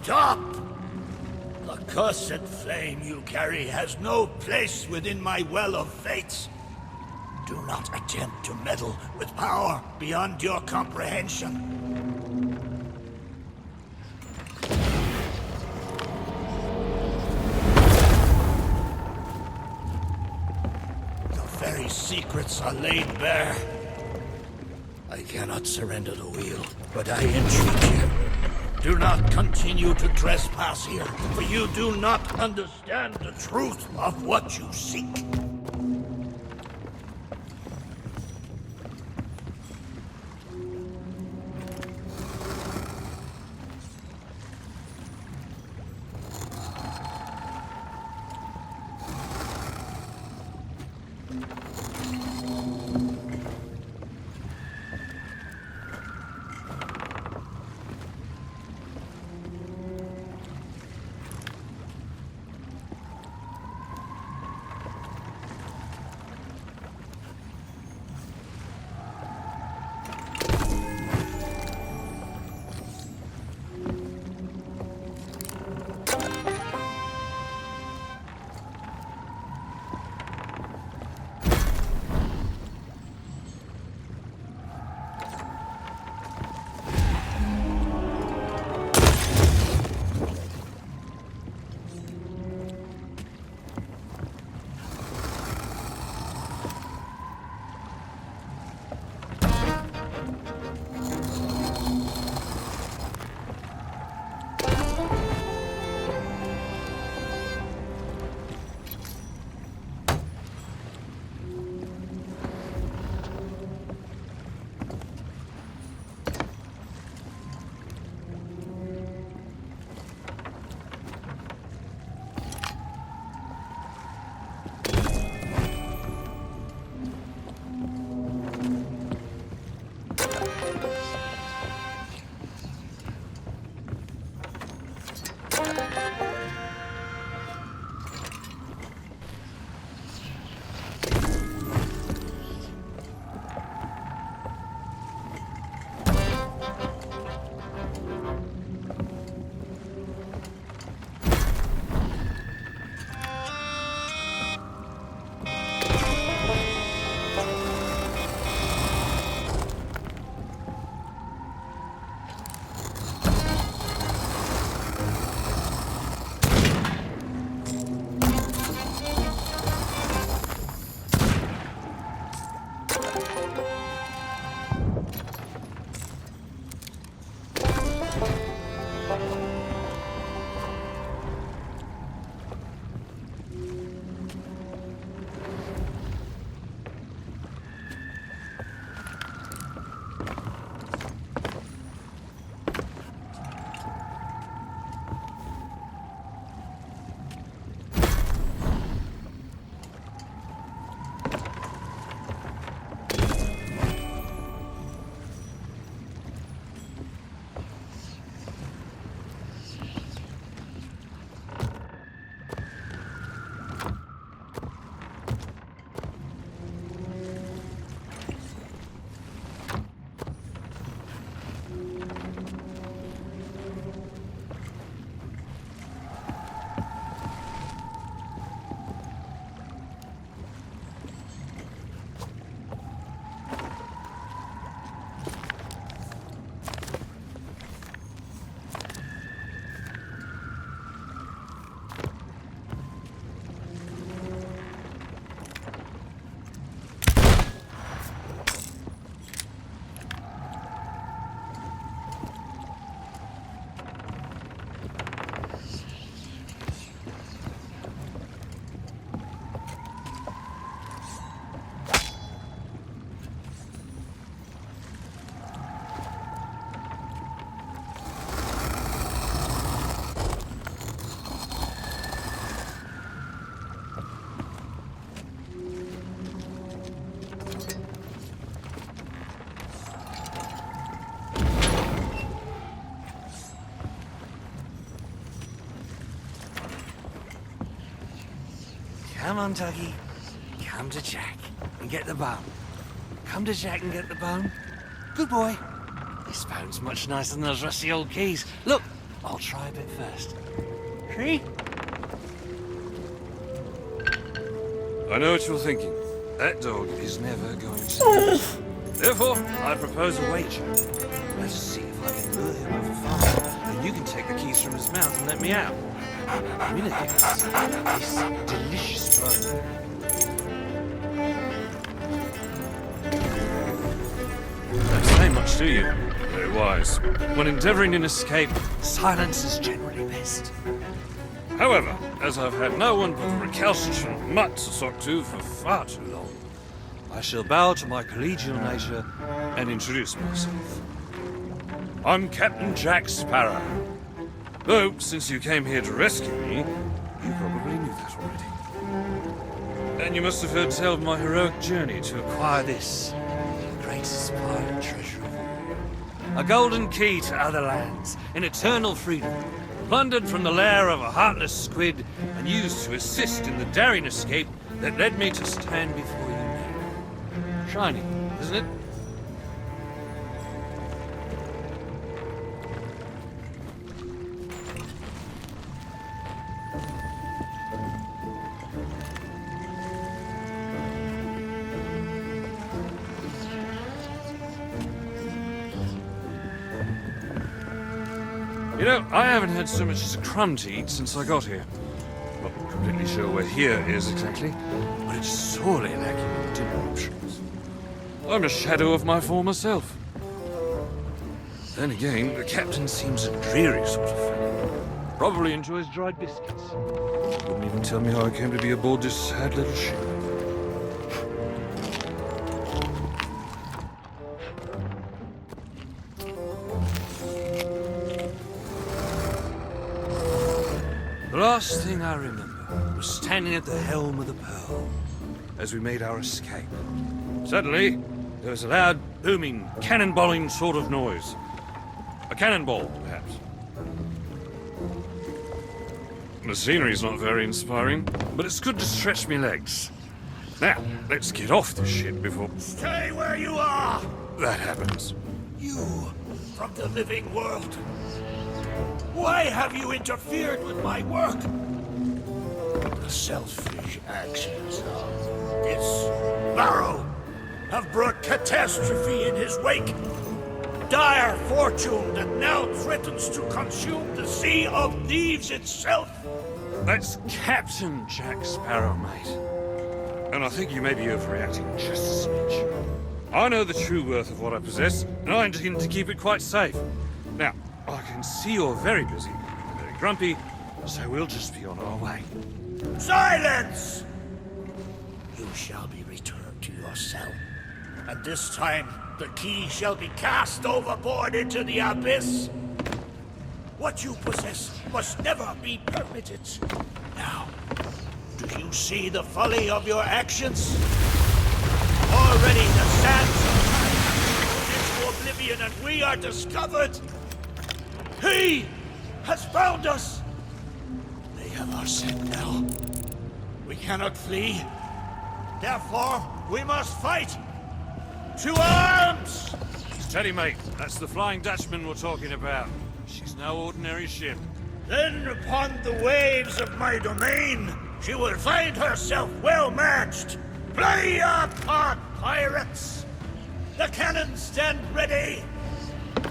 Stop! The cursed flame you carry has no place within my well of fates. Do not attempt to meddle with power beyond your comprehension. The very secrets are laid bare. I cannot surrender the wheel, but I entreat you. Do not continue to trespass here, for you do not understand the truth of what you seek. Come on, Tuggy. Come to Jack and get the bone. Come to Jack and get the bone. Good boy. This bone's much nicer than those rusty old keys. Look, I'll try a bit first. See? I know what you're thinking. That dog is never going to lose. Therefore, I propose a wager. Let's see if I can lure him over fast, and you can take the keys from his mouth and let me out. I'm gonna give this delicious bone. Don't say much, do you? Very wise. When endeavouring an escape, silence is generally best. However, as I've had no one but a recalcitrant mutt to talk to for far too long, I shall bow to my collegial nature and introduce myself. I'm Captain Jack Sparrow. Though, since you came here to rescue me, you probably knew that already. And you must have heard tell of my heroic journey to acquire this, the greatest pirate treasure of all. A golden key to other lands, in eternal freedom, plundered from the lair of a heartless squid and used to assist in the daring escape that led me to stand before you now. Shiny, isn't it? You know, I haven't had so much as a crumb to eat since I got here. Not completely sure where here is exactly, but it's sorely lacking in dinner options. I'm a shadow of my former self. Then again, the captain seems a dreary sort of fellow. Probably enjoys dried biscuits. Wouldn't even tell me how I came to be aboard this sad little ship. The last thing I remember was standing at the helm of the Pearl as we made our escape. Suddenly, there was a loud, booming, cannonballing sort of noise. A cannonball, perhaps. The scenery's not very inspiring, but it's good to stretch me legs. Now, let's get off this ship before Stay where you are! that happens. You, from the living world. Why have you interfered with my work? The selfish actions of this Sparrow have brought catastrophe in his wake. Dire fortune that now threatens to consume the Sea of Thieves itself. That's Captain Jack Sparrow, mate. And I think you may be overreacting just a smidge. I know the true worth of what I possess, and I intend to keep it quite safe. Now, I can see you're very busy, and very grumpy, so we'll just be on our way. Silence! You shall be returned to your cell. And this time, the key shall be cast overboard into the abyss. What you possess must never be permitted. Now, do you see the folly of your actions? Already the sands of time have into oblivion, and we are discovered. He has found us. They have our scent now. We cannot flee. Therefore, we must fight. To arms! Steady, mate. That's the Flying Dutchman we're talking about. She's no ordinary ship. Then upon the waves of my domain, she will find herself well matched. Play your part, pirates! The cannons stand ready.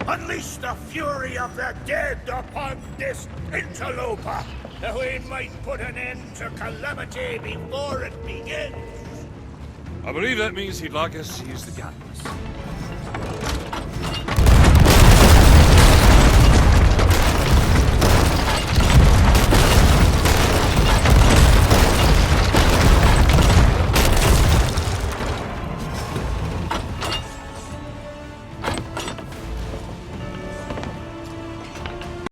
Unleash the fury of the dead upon this interloper, that we might put an end to calamity before it begins. I believe that means he'd like us to use the guns.